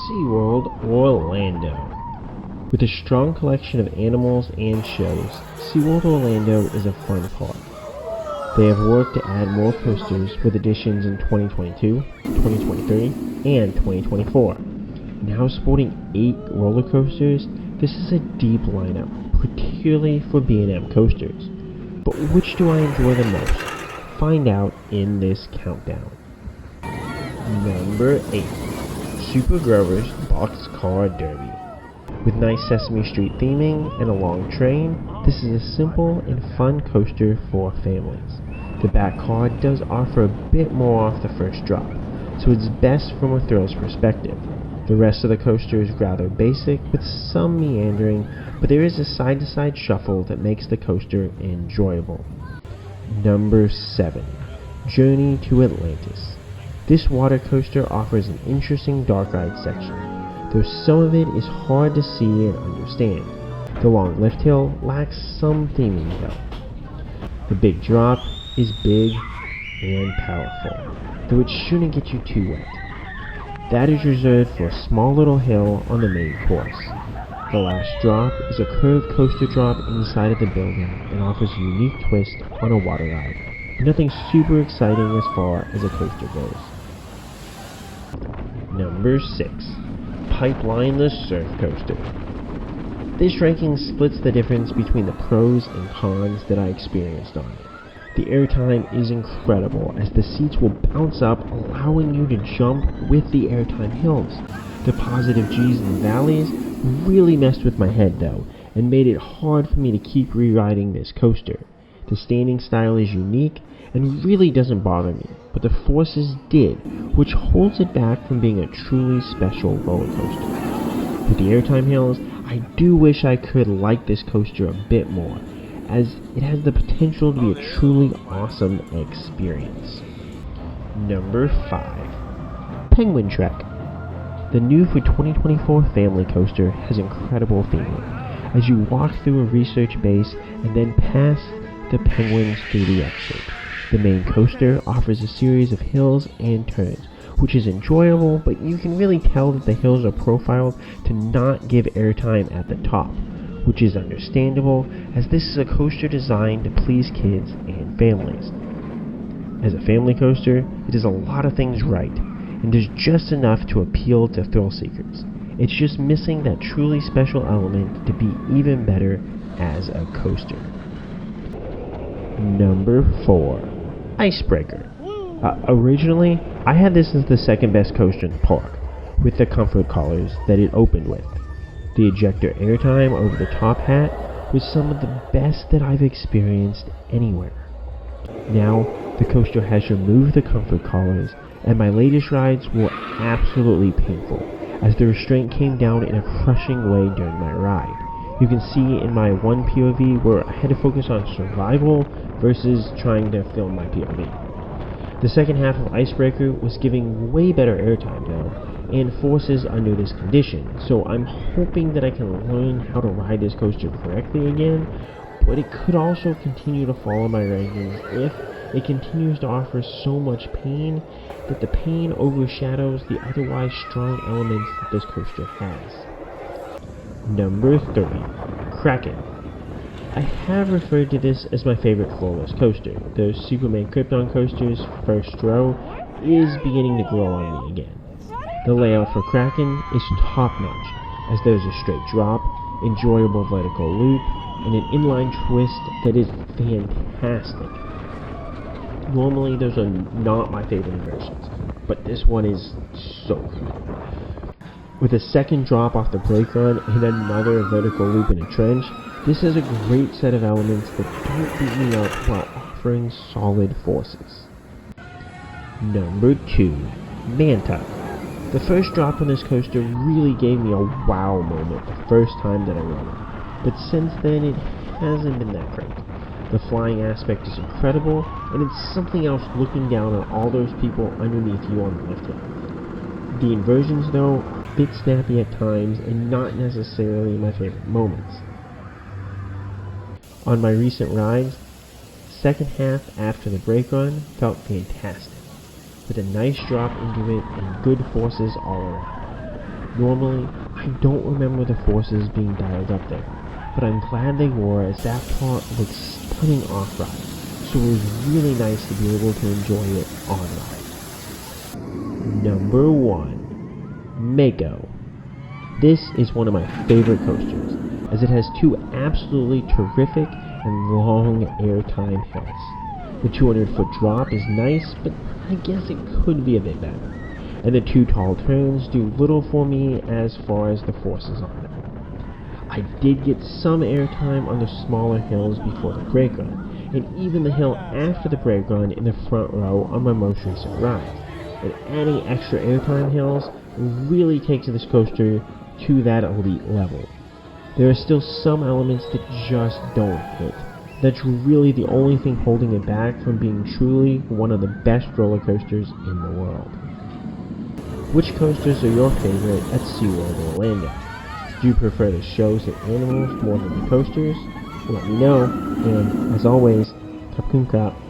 SeaWorld Orlando. With a strong collection of animals and shows, SeaWorld Orlando is a fun park. They have worked to add more coasters with additions in 2022, 2023, and 2024. Now sporting 8 roller coasters, this is a deep lineup, particularly for B&M coasters. But which do I enjoy the most? Find out in this countdown. Number 8. Super Grover's Boxcar Derby. With nice Sesame Street theming and a long train, this is a simple and fun coaster for families. The back car does offer a bit more off the first drop, so it's best from a thrills perspective. The rest of the coaster is rather basic with some meandering, but there is a side-to-side shuffle that makes the coaster enjoyable. Number 7. Journey to Atlantis. This water coaster offers an interesting dark ride section, though some of it is hard to see and understand. The long lift hill lacks some theming though. The big drop is big and powerful, though it shouldn't get you too wet. That is reserved for a small little hill on the main course. The last drop is a curved coaster drop inside of the building and offers a unique twist on a water ride. Nothing super exciting as far as a coaster goes. Number 6. Pipeline the Surf Coaster. This ranking splits the difference between the pros and cons that I experienced on it. The airtime is incredible as the seats will bounce up, allowing you to jump with the airtime hills. The positive G's and valleys really messed with my head though, and made it hard for me to keep re-riding this coaster. The standing style is unique and really doesn't bother me, but the forces did, which holds it back from being a truly special roller coaster. With the airtime hills, I do wish I could like this coaster a bit more, as it has the potential to be a truly awesome experience. Number 5. Penguin Trek. The new for 2024 family coaster has incredible theming, as you walk through a research base and then pass the penguins through the exit. The main coaster offers a series of hills and turns, which is enjoyable, but you can really tell that the hills are profiled to not give airtime at the top, which is understandable as this is a coaster designed to please kids and families. As a family coaster, it does a lot of things right, and does just enough to appeal to thrill seekers. It's just missing that truly special element to be even better as a coaster. Number 4. Icebreaker. Originally, I had this as the second best coaster in the park, with the comfort collars that it opened with. The ejector airtime over the top hat was some of the best that I've experienced anywhere. Now, the coaster has removed the comfort collars, and my latest rides were absolutely painful, as the restraint came down in a crushing way during my ride. You can see in my one POV where I had to focus on survival versus trying to film my POV. The second half of Icebreaker was giving way better airtime though, and forces under this condition, so I'm hoping that I can learn how to ride this coaster correctly again, but it could also continue to follow my rankings if it continues to offer so much pain that the pain overshadows the otherwise strong elements that this coaster has. Number 3. Kraken. I have referred to this as my favorite floorless coaster. The Superman Krypton coaster's first row is beginning to grow on me again. The layout for Kraken is top-notch, as there's a straight drop, enjoyable vertical loop, and an inline twist that is fantastic. Normally those are not my favorite versions, but this one is so cool. With a second drop off the brake run and another vertical loop in a trench, this is a great set of elements that don't beat me up while offering solid forces. Number 2. Manta. The first drop on this coaster really gave me a wow moment the first time that I rode it, but since then it hasn't been that great. The flying aspect is incredible, and it's something else looking down on all those people underneath you on the lift hill. The inversions though are a bit snappy at times and not necessarily my favorite moments. On my recent rides, second half after the brake run felt fantastic, with a nice drop into it and good forces all around. Normally, I don't remember the forces being dialed up there, but I'm glad they were as that part looks stunning off-ride, so it was really nice to be able to enjoy it on-ride. Number 1. Mako. This is one of my favorite coasters, as it has two absolutely terrific and long airtime hills. The 200-foot drop is nice, but I guess it could be a bit better. And the two tall turns do little for me as far as the forces on them. I did get some airtime on the smaller hills before the brake run, and even the hill after the brake run in the front row on my most recent ride. And adding extra airtime hills really takes this coaster to that elite level. There are still some elements that just don't hit. That's really the only thing holding it back from being truly one of the best roller coasters in the world. Which coasters are your favorite at SeaWorld Orlando? Do you prefer the shows and animals more than the coasters? Let me know, and as always, ขอบคุณครับ